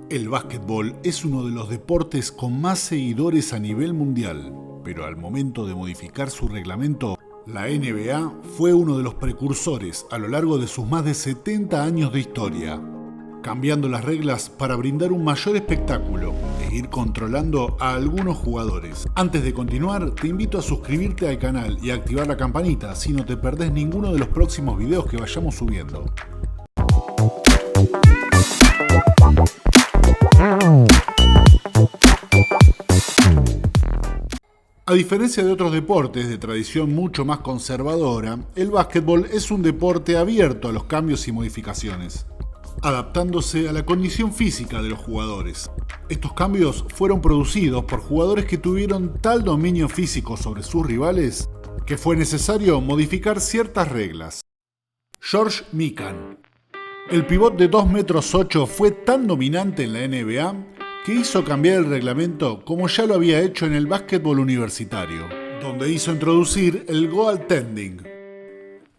El básquetbol es uno de los deportes con más seguidores a nivel mundial, pero al momento de modificar su reglamento, la NBA fue uno de los precursores a lo largo de sus más de 70 años de historia, cambiando las reglas para brindar un mayor espectáculo e ir controlando a algunos jugadores. Antes de continuar, te invito a suscribirte al canal y a activar la campanita si no te perdés ninguno de los próximos videos que vayamos subiendo. A diferencia de otros deportes de tradición mucho más conservadora, el básquetbol es un deporte abierto a los cambios y modificaciones, adaptándose a la condición física de los jugadores. Estos cambios fueron producidos por jugadores que tuvieron tal dominio físico sobre sus rivales que fue necesario modificar ciertas reglas. George Mikan. El pivot de 2,8 metros fue tan dominante en la NBA que hizo cambiar el reglamento como ya lo había hecho en el básquetbol universitario, donde hizo introducir el goaltending.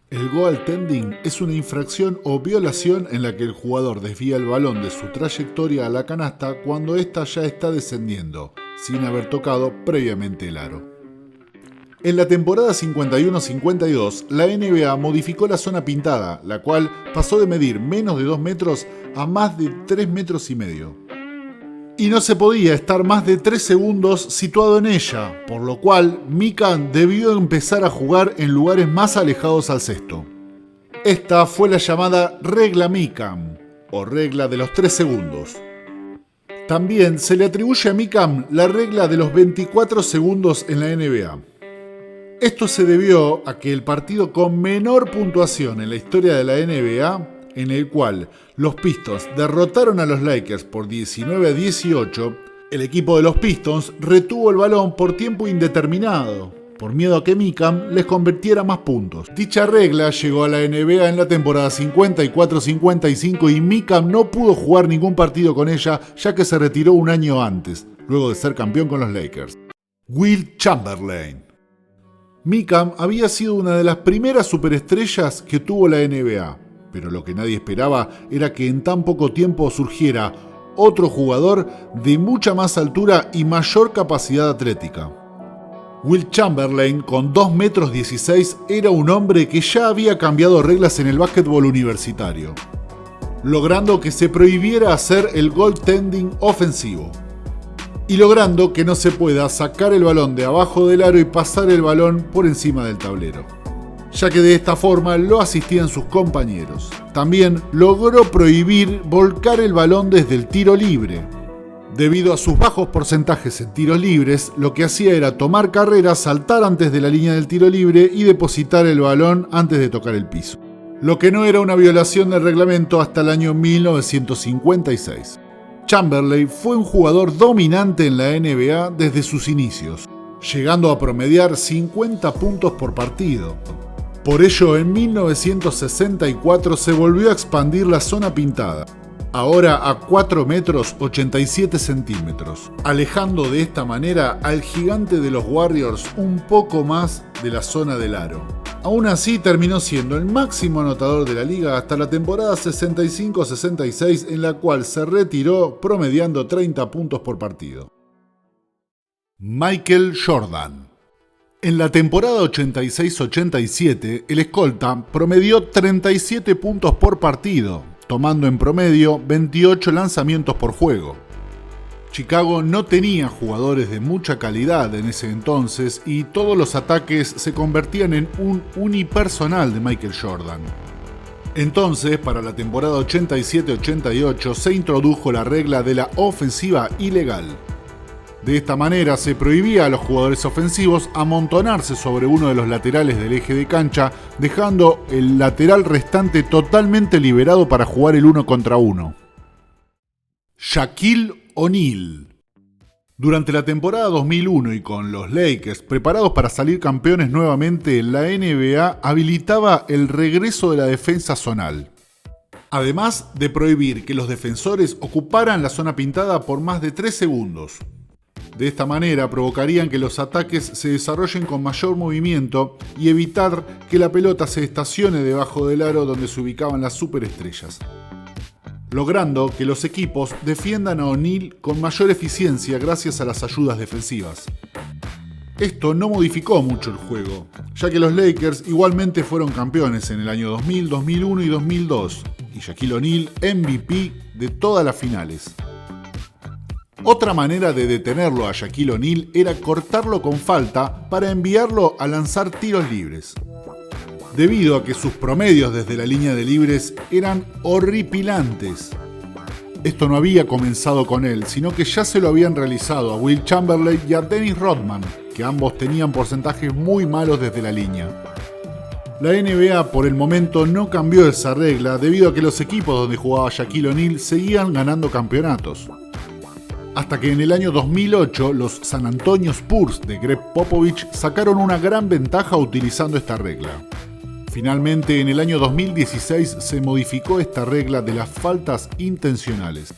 El goaltending es una infracción o violación en la que el jugador desvía el balón de su trayectoria a la canasta cuando ésta ya está descendiendo, sin haber tocado previamente el aro. En la temporada 51-52, la NBA modificó la zona pintada, la cual pasó de medir menos de 2 metros a más de 3,5 metros. Y no se podía estar más de 3 segundos situado en ella, por lo cual Mikan debió empezar a jugar en lugares más alejados al cesto. Esta fue la llamada regla Mikan, o regla de los 3 segundos. También se le atribuye a Mikan la regla de los 24 segundos en la NBA. Esto se debió a que el partido con menor puntuación en la historia de la NBA, en el cual los Pistons derrotaron a los Lakers por 19-18, el equipo de los Pistons retuvo el balón por tiempo indeterminado, por miedo a que Mikan les convirtiera más puntos. Dicha regla llegó a la NBA en la temporada 54-55 y Mikan no pudo jugar ningún partido con ella, ya que se retiró un año antes, luego de ser campeón con los Lakers. Wilt Chamberlain. Mikan había sido una de las primeras superestrellas que tuvo la NBA, pero lo que nadie esperaba era que en tan poco tiempo surgiera otro jugador de mucha más altura y mayor capacidad atlética. Wilt Chamberlain, con 2,16 metros, era un hombre que ya había cambiado reglas en el básquetbol universitario, logrando que se prohibiera hacer el goaltending ofensivo y logrando que no se pueda sacar el balón de abajo del aro y pasar el balón por encima del tablero, ya que de esta forma lo asistían sus compañeros. También logró prohibir volcar el balón desde el tiro libre. Debido a sus bajos porcentajes en tiros libres, lo que hacía era tomar carrera, saltar antes de la línea del tiro libre y depositar el balón antes de tocar el piso, lo que no era una violación del reglamento hasta el año 1956. Chamberlain fue un jugador dominante en la NBA desde sus inicios, llegando a promediar 50 puntos por partido. Por ello, en 1964 se volvió a expandir la zona pintada, ahora a 4,87 metros, alejando de esta manera al gigante de los Warriors un poco más de la zona del aro. Aún así, terminó siendo el máximo anotador de la liga hasta la temporada 65-66, en la cual se retiró promediando 30 puntos por partido. Michael Jordan. En la temporada 86-87, el escolta promedió 37 puntos por partido, tomando en promedio 28 lanzamientos por juego. Chicago no tenía jugadores de mucha calidad en ese entonces y todos los ataques se convertían en un unipersonal de Michael Jordan. Entonces, para la temporada 87-88 se introdujo la regla de la ofensiva ilegal. De esta manera se prohibía a los jugadores ofensivos amontonarse sobre uno de los laterales del eje de cancha, dejando el lateral restante totalmente liberado para jugar el 1 contra 1. Shaquille O'Neal. Durante la temporada 2001 y con los Lakers preparados para salir campeones nuevamente, la NBA habilitaba el regreso de la defensa zonal, además de prohibir que los defensores ocuparan la zona pintada por más de 3 segundos. De esta manera provocarían que los ataques se desarrollen con mayor movimiento y evitar que la pelota se estacione debajo del aro donde se ubicaban las superestrellas. logrando que los equipos defiendan a O'Neal con mayor eficiencia gracias a las ayudas defensivas. Esto no modificó mucho el juego, ya que los Lakers igualmente fueron campeones en el año 2000, 2001 y 2002, y Shaquille O'Neal MVP de todas las finales. Otra manera de detenerlo a Shaquille O'Neal era cortarlo con falta para enviarlo a lanzar tiros libres. Debido a que sus promedios desde la línea de libres eran horripilantes. Esto no había comenzado con él, sino que ya se lo habían realizado a Will Chamberlain y a Dennis Rodman, que ambos tenían porcentajes muy malos desde la línea. La NBA por el momento no cambió esa regla debido a que los equipos donde jugaba Shaquille O'Neal seguían ganando campeonatos. Hasta que en el año 2008 los San Antonio Spurs de Greg Popovich sacaron una gran ventaja utilizando esta regla. Finalmente, en el año 2016 se modificó esta regla de las faltas intencionales.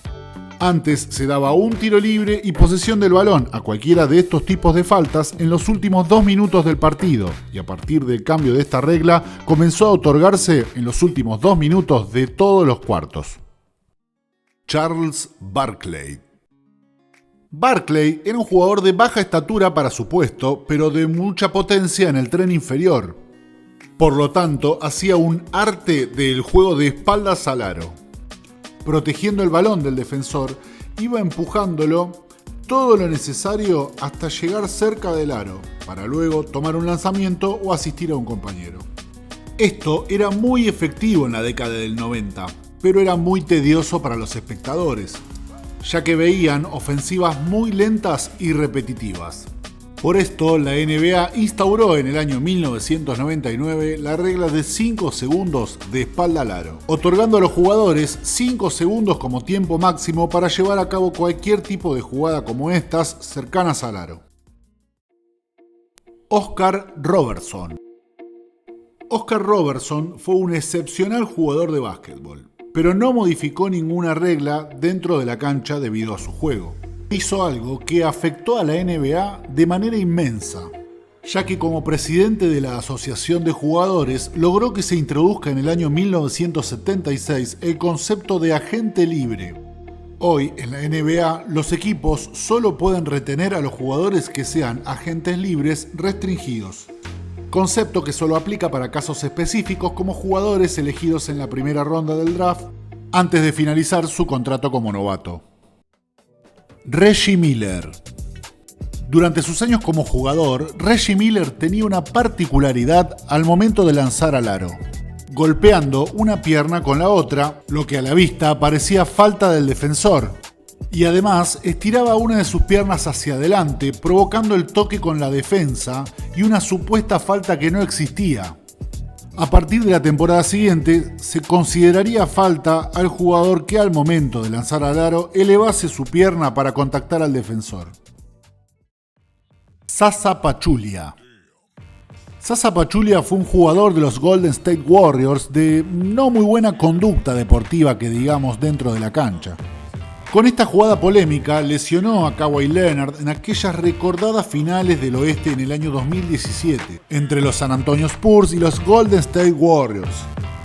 Antes se daba un tiro libre y posesión del balón a cualquiera de estos tipos de faltas en los últimos 2 minutos del partido, y a partir del cambio de esta regla comenzó a otorgarse en los últimos 2 minutos de todos los cuartos. Charles Barkley. Barkley era un jugador de baja estatura para su puesto, pero de mucha potencia en el tren inferior. Por lo tanto, hacía un arte del juego de espaldas al aro. Protegiendo el balón del defensor, iba empujándolo todo lo necesario hasta llegar cerca del aro, para luego tomar un lanzamiento o asistir a un compañero. Esto era muy efectivo en la década del 90, pero era muy tedioso para los espectadores, ya que veían ofensivas muy lentas y repetitivas. Por esto, la NBA instauró en el año 1999 la regla de 5 segundos de espalda al aro, otorgando a los jugadores 5 segundos como tiempo máximo para llevar a cabo cualquier tipo de jugada como estas cercanas al aro. Oscar Robertson. Oscar Robertson fue un excepcional jugador de básquetbol, pero no modificó ninguna regla dentro de la cancha debido a su juego. Hizo algo que afectó a la NBA de manera inmensa, ya que como presidente de la Asociación de Jugadores logró que se introduzca en el año 1976 el concepto de agente libre. Hoy en la NBA los equipos solo pueden retener a los jugadores que sean agentes libres restringidos, concepto que solo aplica para casos específicos como jugadores elegidos en la primera ronda del draft antes de finalizar su contrato como novato. Reggie Miller. Durante sus años como jugador, Reggie Miller tenía una particularidad al momento de lanzar al aro, golpeando una pierna con la otra, lo que a la vista parecía falta del defensor, y además estiraba una de sus piernas hacia adelante, provocando el toque con la defensa y una supuesta falta que no existía. A partir de la temporada siguiente, se consideraría falta al jugador que al momento de lanzar al aro elevase su pierna para contactar al defensor. Zaza Pachulia. Zaza Pachulia fue un jugador de los Golden State Warriors de no muy buena conducta deportiva que digamos dentro de la cancha. Con esta jugada polémica lesionó a Kawhi Leonard en aquellas recordadas finales del oeste en el año 2017, entre los San Antonio Spurs y los Golden State Warriors.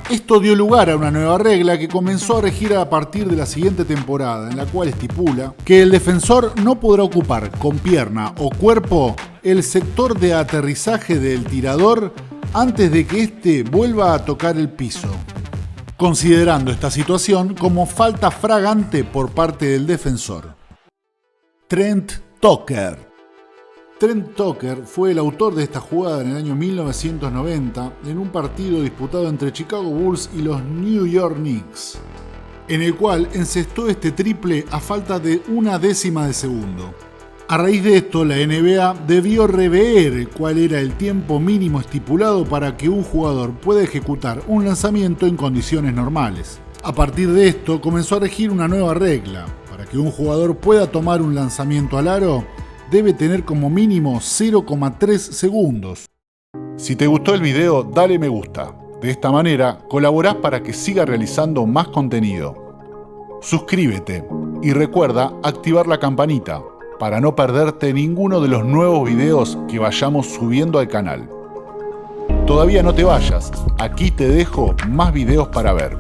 Esto dio lugar a una nueva regla que comenzó a regir a partir de la siguiente temporada, en la cual estipula que el defensor no podrá ocupar con pierna o cuerpo el sector de aterrizaje del tirador antes de que éste vuelva a tocar el piso, considerando esta situación como falta fragante por parte del defensor. Trent Tucker. Trent Tucker fue el autor de esta jugada en el año 1990 en un partido disputado entre Chicago Bulls y los New York Knicks, en el cual encestó este triple a falta de 1/10 de segundo. A raíz de esto, la NBA debió rever cuál era el tiempo mínimo estipulado para que un jugador pueda ejecutar un lanzamiento en condiciones normales. A partir de esto, comenzó a regir una nueva regla. Para que un jugador pueda tomar un lanzamiento al aro, debe tener como mínimo 0,3 segundos. Si te gustó el video, dale me gusta. De esta manera, colaborás para que siga realizando más contenido. Suscríbete y recuerda activar la campanita para no perderte ninguno de los nuevos videos que vayamos subiendo al canal. Todavía no te vayas, aquí te dejo más videos para ver.